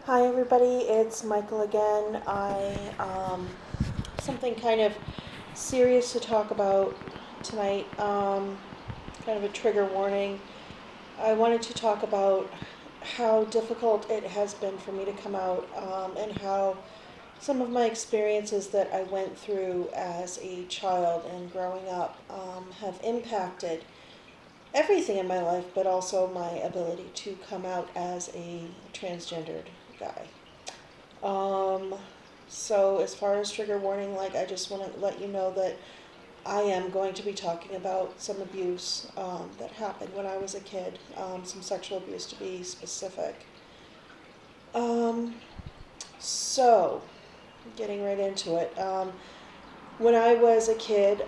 Hi everybody, it's Michael again. Something kind of serious to talk about tonight. Kind of a trigger warning. I wanted to talk about how difficult it has been for me to come out, and how some of my experiences that I went through as a child and growing up have impacted everything in my life, but also my ability to come out as a transgendered guy. Um, so as far as trigger warning, like I just want to let you know that I am going to be talking about some abuse that happened when I was a kid, some sexual abuse to be specific. Um, so, getting right into it. When I was a kid,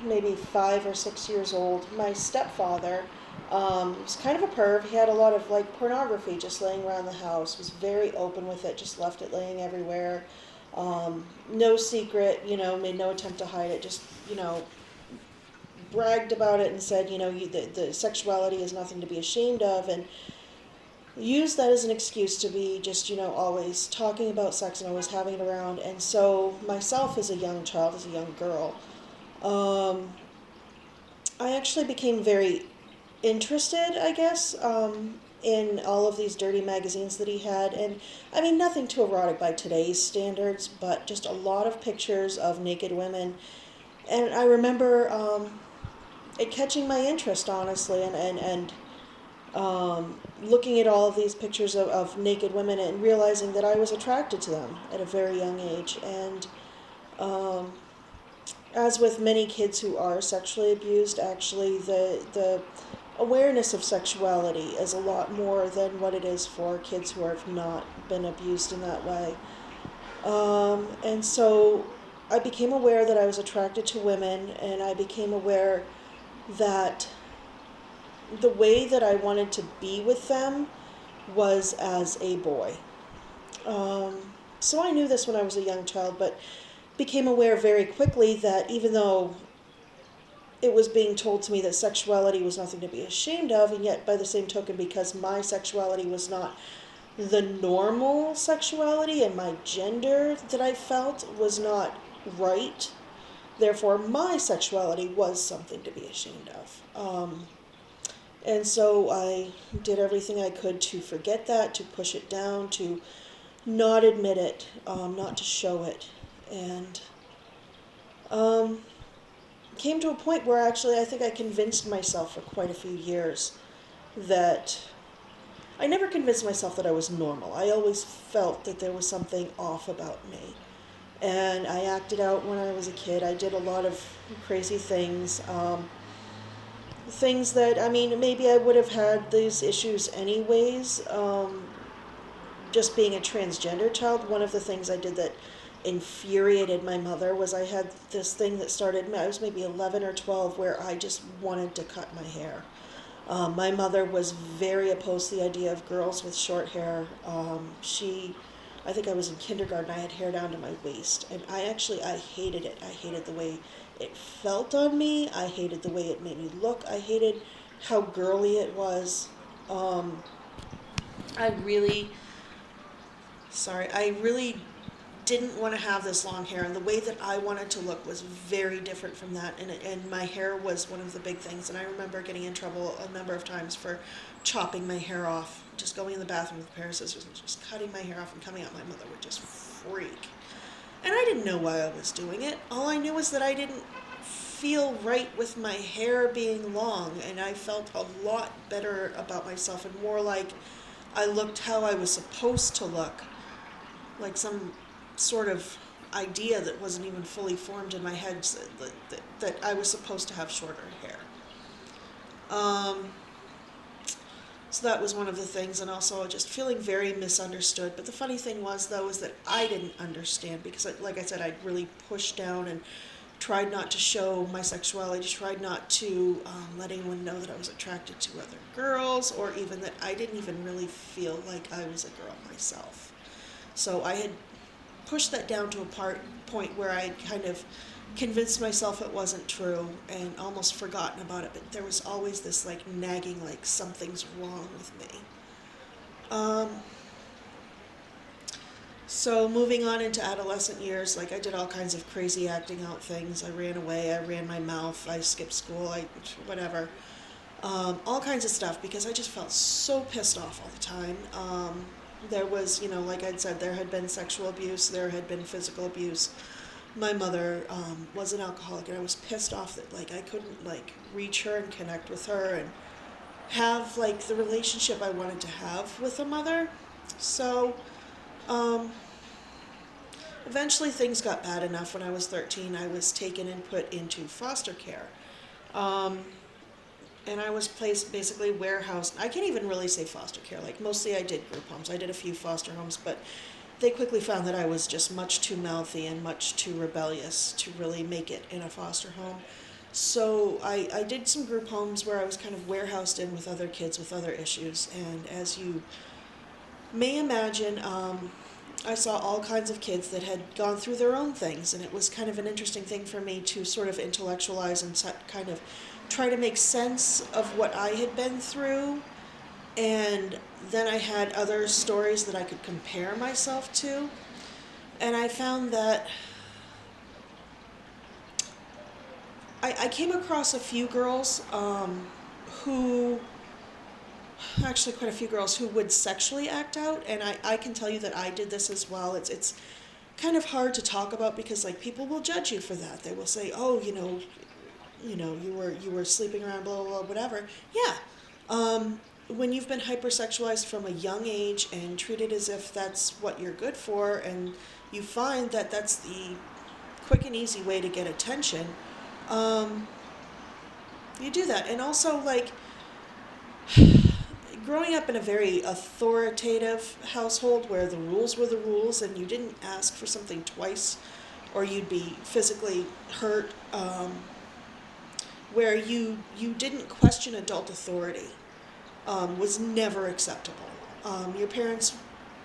maybe 5 or 6 years old, my stepfather was kind of a perv. He had a lot of like pornography just laying around the house. Was very open with it. Just left it laying everywhere. No secret. Made no attempt to hide it. Just bragged about it and said, the sexuality is nothing to be ashamed of, and used that as an excuse to be just always talking about sex and always having it around. And so myself as a young child, as a young girl, um, I actually became very interested, I guess, in all of these dirty magazines that he had. And I mean, nothing too erotic by today's standards, but just a lot of pictures of naked women. And I remember it catching my interest, honestly, and looking at all of these pictures of naked women and realizing that I was attracted to them at a very young age. And um, as with many kids who are sexually abused, actually, the awareness of sexuality is a lot more than what it is for kids who have not been abused in that way. And so I became aware that I was attracted to women, and I became aware that the way that I wanted to be with them was as a boy. So I knew this when I was a young child, but became aware very quickly that even though it was being told to me that sexuality was nothing to be ashamed of, and yet by the same token, because my sexuality was not the normal sexuality and my gender that I felt was not right, therefore my sexuality was something to be ashamed of. And so I did everything I could to forget that, to push it down, to not admit it, not to show it. And um, came to a point where actually I think I convinced myself for quite a few years that I never convinced myself that I was normal. I always felt that there was something off about me. And I acted out when I was a kid. I did a lot of crazy things. Things that, I mean, maybe I would have had these issues anyways. Just being a transgender child, one of the things I did that infuriated my mother was I had this thing that started, I was maybe 11 or 12, where I just wanted to cut my hair. My mother was very opposed to the idea of girls with short hair. I think I was in kindergarten, I had hair down to my waist, and I hated it. I hated the way it felt on me. I hated the way it made me look. I hated how girly it was. Um, I really, I really didn't want to have this long hair, and the way that I wanted to look was very different from that. And my hair was one of the big things. And I remember getting in trouble a number of times for chopping my hair off, just going in the bathroom with a pair of scissors and just cutting my hair off and coming out. My mother would just freak. And I didn't know why I was doing it. All I knew was that I didn't feel right with my hair being long, and I felt a lot better about myself and more like I looked how I was supposed to look, like some sort of idea that wasn't even fully formed in my head, that I was supposed to have shorter hair. Um, so that was one of the things, and also just feeling very misunderstood. But the funny thing was, though, is that I didn't understand because, like I said, I'd really pushed down and tried not to show my sexuality, tried not to let anyone know that I was attracted to other girls, or even that I didn't even really feel like I was a girl myself. So I had pushed that down to a point where I kind of convinced myself it wasn't true and almost forgotten about it, but there was always this like nagging, like something's wrong with me. So moving on into adolescent years, like I did all kinds of crazy acting out things. I ran away, I ran my mouth, I skipped school, whatever. All kinds of stuff because I just felt so pissed off all the time. There was, like I'd said, there had been sexual abuse, there had been physical abuse. My mother was an alcoholic, and I was pissed off that like I couldn't like reach her and connect with her and have like the relationship I wanted to have with a mother. So um, eventually things got bad enough. When I was 13, I was taken and put into foster care. Um, and I was placed basically warehoused. I can't even really say foster care. Like mostly I did group homes. I did a few foster homes, but they quickly found that I was just much too mouthy and much too rebellious to really make it in a foster home. So I did some group homes where I was kind of warehoused in with other kids with other issues. And as you may imagine, I saw all kinds of kids that had gone through their own things, and it was kind of an interesting thing for me to sort of intellectualize and kind of try to make sense of what I had been through. And then I had other stories that I could compare myself to. And I found that I came across a few girls who, actually quite a few girls who would sexually act out. And I can tell you that I did this as well. It's kind of hard to talk about because like people will judge you for that. They will say, oh, you were sleeping around, blah, blah, blah, whatever. Yeah. When you've been hypersexualized from a young age and treated as if that's what you're good for, and you find that that's the quick and easy way to get attention, you do that. And also, like, growing up in a very authoritative household where the rules were the rules and you didn't ask for something twice or you'd be physically hurt, where you didn't question adult authority, was never acceptable. Your parents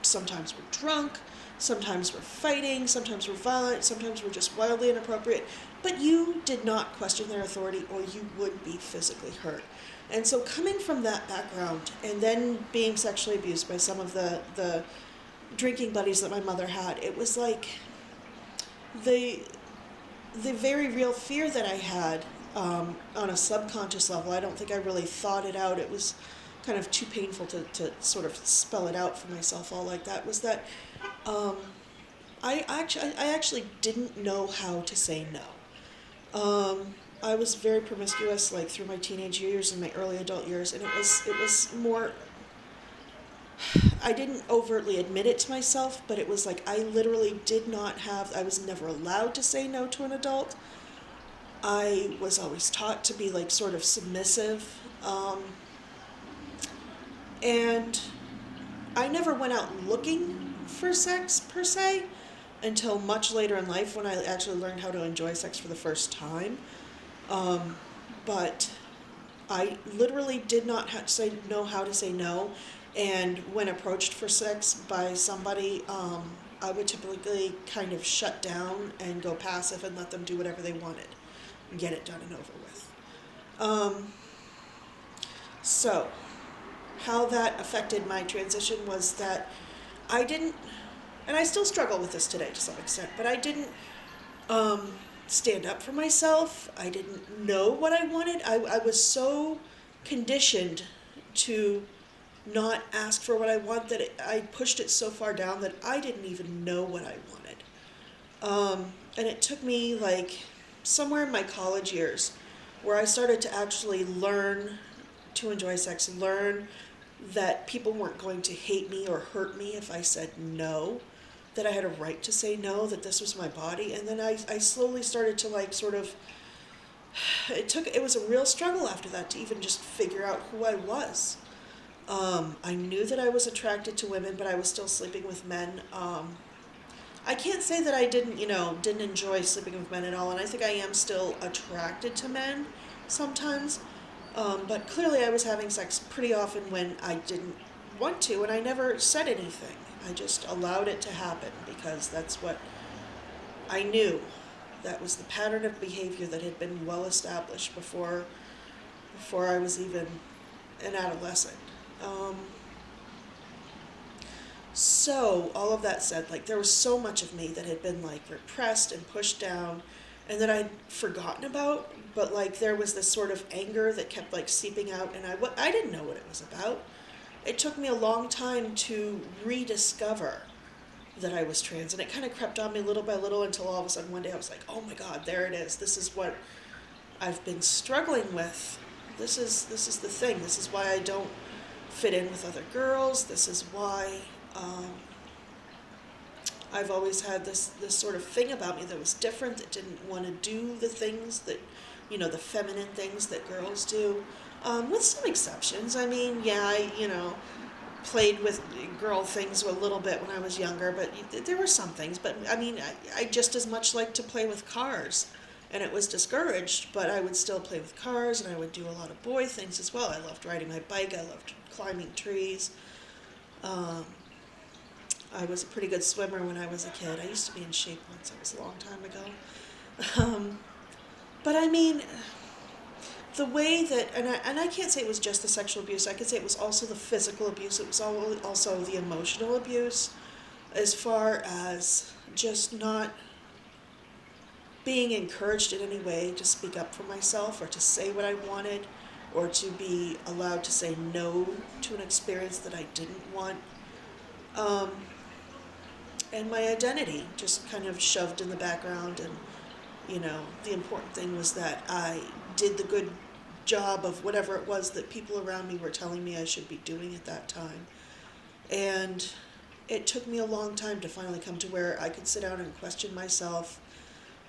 sometimes were drunk, sometimes were fighting, sometimes were violent, sometimes were just wildly inappropriate, but you did not question their authority or you would be physically hurt. And so coming from that background and then being sexually abused by some of the drinking buddies that my mother had, it was like the very real fear that I had on a subconscious level. I don't think I really thought it out. It was kind of too painful to sort of spell it out for myself all like that, was that I actually didn't know how to say no. I was very promiscuous, like through my teenage years and my early adult years, and it was more, I didn't overtly admit it to myself, but it was like I literally I was never allowed to say no to an adult. I was always taught to be like sort of submissive, and I never went out looking for sex per se until much later in life when I actually learned how to enjoy sex for the first time. But I literally did not know how to say no, and when approached for sex by somebody, I would typically kind of shut down and go passive and let them do whatever they wanted and get it done and over with. So how that affected my transition was that I didn't, and I still struggle with this today to some extent, but I didn't stand up for myself. I didn't know what I wanted. I was so conditioned to not ask for what I want that I pushed it so far down that I didn't even know what I wanted. And it took me like somewhere in my college years where I started to actually learn to enjoy sex, learn that people weren't going to hate me or hurt me if I said no, that I had a right to say no, that this was my body. And then I slowly started to like sort of, it was a real struggle after that to even just figure out who I was. I knew that I was attracted to women, but I was still sleeping with men. I can't say that I didn't enjoy sleeping with men at all, and I think I am still attracted to men sometimes. But clearly I was having sex pretty often when I didn't want to, and I never said anything. I just allowed it to happen because that's what I knew. That was the pattern of behavior that had been well established before I was even an adolescent. so, all of that said, like, there was so much of me that had been, like, repressed and pushed down and that I'd forgotten about, but, like, there was this sort of anger that kept, like, seeping out, and I didn't know what it was about. It took me a long time to rediscover that I was trans, and it kind of crept on me little by little until all of a sudden one day I was like, oh my God, there it is. This is what I've been struggling with. This is the thing. This is why I don't fit in with other girls. This is why I've always had this sort of thing about me that was different, that didn't want to do the things that, the feminine things that girls do, with some exceptions. I mean, yeah, I played with girl things a little bit when I was younger, but there were some things. But I mean, I just as much like to play with cars, and it was discouraged, but I would still play with cars, and I would do a lot of boy things as well. I loved riding my bike. I loved climbing trees. I was a pretty good swimmer when I was a kid. I used to be in shape once. That was a long time ago. But I mean, the way that, and I can't say it was just the sexual abuse. I could say it was also the physical abuse. It was also the emotional abuse, as far as just not being encouraged in any way to speak up for myself or to say what I wanted or to be allowed to say no to an experience that I didn't want. And my identity just kind of shoved in the background, and the important thing was that I did the good job of whatever it was that people around me were telling me I should be doing at that time. And it took me a long time to finally come to where I could sit down and question myself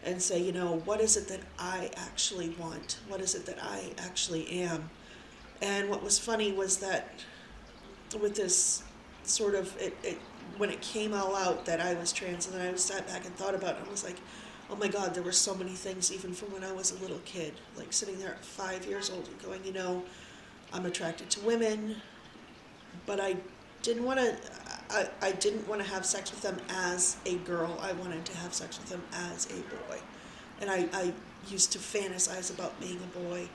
and say, what is it that I actually want? What is it that I actually am? And what was funny was that with this sort of, when it came all out that I was trans, and then I sat back and thought about it, I was like, oh my God, there were so many things even from when I was a little kid, like sitting there at 5 years old and going, I'm attracted to women, but I didn't want to have sex with them as a girl. I wanted to have sex with them as a boy. And I used to fantasize about being a boy.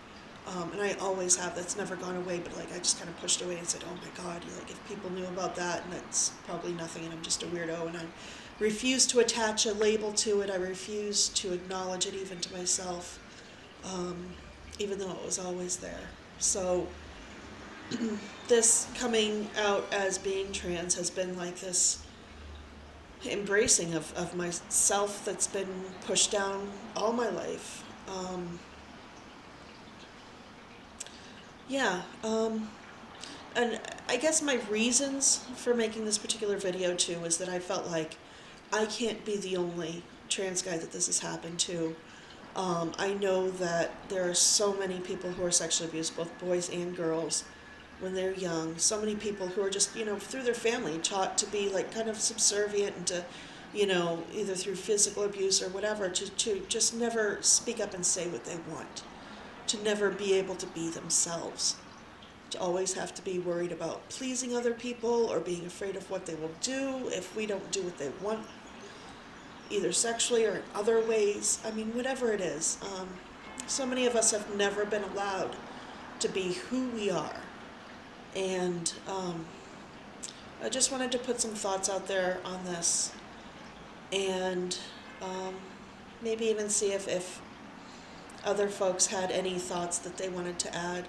And I always have. That's never gone away, but I just kind of pushed away and said, oh my God, if people knew about that, and that's probably nothing, and I'm just a weirdo, and I refuse to attach a label to it. I refuse to acknowledge it even to myself, even though it was always there. So this coming out as being trans has been like this embracing of myself that's been pushed down all my life. And I guess my reasons for making this particular video too is that I felt like I can't be the only trans guy that this has happened to. I know that there are so many people who are sexually abused, both boys and girls, when they're young. So many people who are just, through their family taught to be kind of subservient and to, either through physical abuse or whatever, to just never speak up and say what they want. To never be able to be themselves, to always have to be worried about pleasing other people or being afraid of what they will do if we don't do what they want, either sexually or in other ways. I mean, whatever it is. So many of us have never been allowed to be who we are. And I just wanted to put some thoughts out there on this, and maybe even see if other folks had any thoughts that they wanted to add.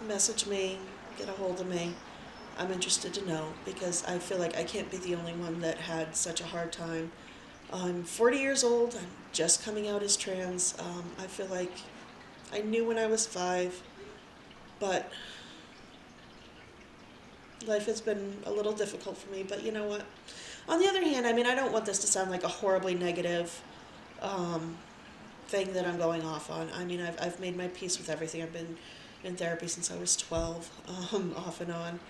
Message me, get a hold of me. I'm interested to know, because I feel like I can't be the only one that had such a hard time. I'm 40 years old. I'm just coming out as trans. I feel like I knew when I was 5, but life has been a little difficult for me. But you know what? On the other hand, I mean, I don't want this to sound like a horribly negative thing that I'm going off on. I mean, I've made my peace with everything. I've been in therapy since I was 12, off and on.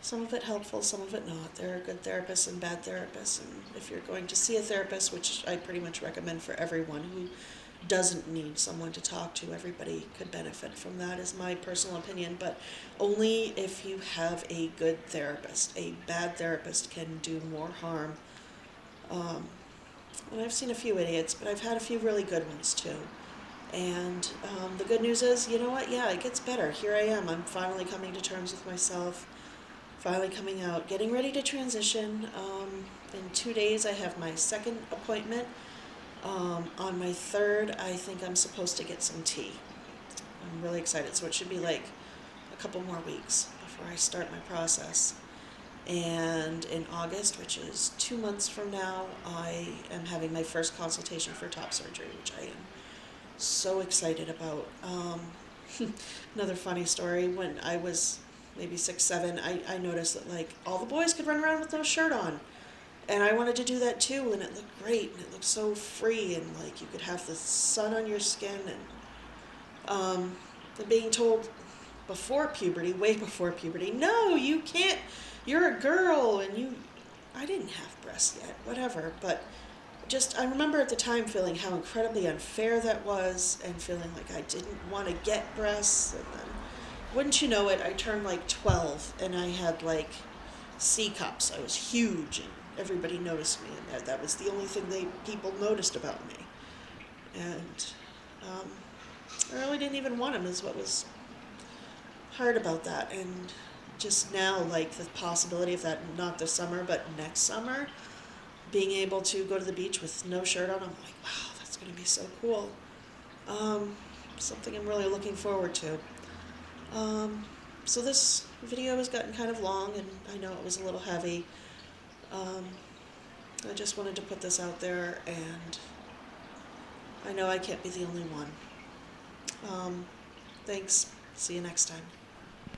Some of it helpful, some of it not. There are good therapists and bad therapists, and if you're going to see a therapist, which I pretty much recommend for everyone who doesn't need someone to talk to, everybody could benefit from that, is my personal opinion, but only if you have a good therapist. A bad therapist can do more harm. And I've seen a few idiots, but I've had a few really good ones too. And the good news is, you know what? Yeah, it gets better. Here I am. I'm finally coming to terms with myself. finally coming out, getting ready to transition. In 2 days I have my second appointment. On my third, I think I'm supposed to get some tea. I'm really excited, so it should be like a couple more weeks before I start my process. And in August, which is 2 months from now, I am having my first consultation for top surgery, which I am so excited about. Another funny story, when I was maybe 6, 7, I noticed that like all the boys could run around with no shirt on. And I wanted to do that too, and it looked great, and it looked so free, and like you could have the sun on your skin, and being told before puberty, way before puberty, no, you can't, you're a girl, and I didn't have breasts yet, whatever, but I remember at the time feeling how incredibly unfair that was, and feeling like I didn't want to get breasts, and then, wouldn't you know it, I turned like 12, and I had like C cups. I was huge, and everybody noticed me, and that was the only thing people noticed about me. And I really didn't even want them, is what was hard about that. And just now, like the possibility of that, not this summer, but next summer, being able to go to the beach with no shirt on, I'm like, wow, that's going to be so cool. Something I'm really looking forward to. So this video has gotten kind of long, and I know it was a little heavy. I just wanted to put this out there, and I know I can't be the only one. Thanks. See you next time.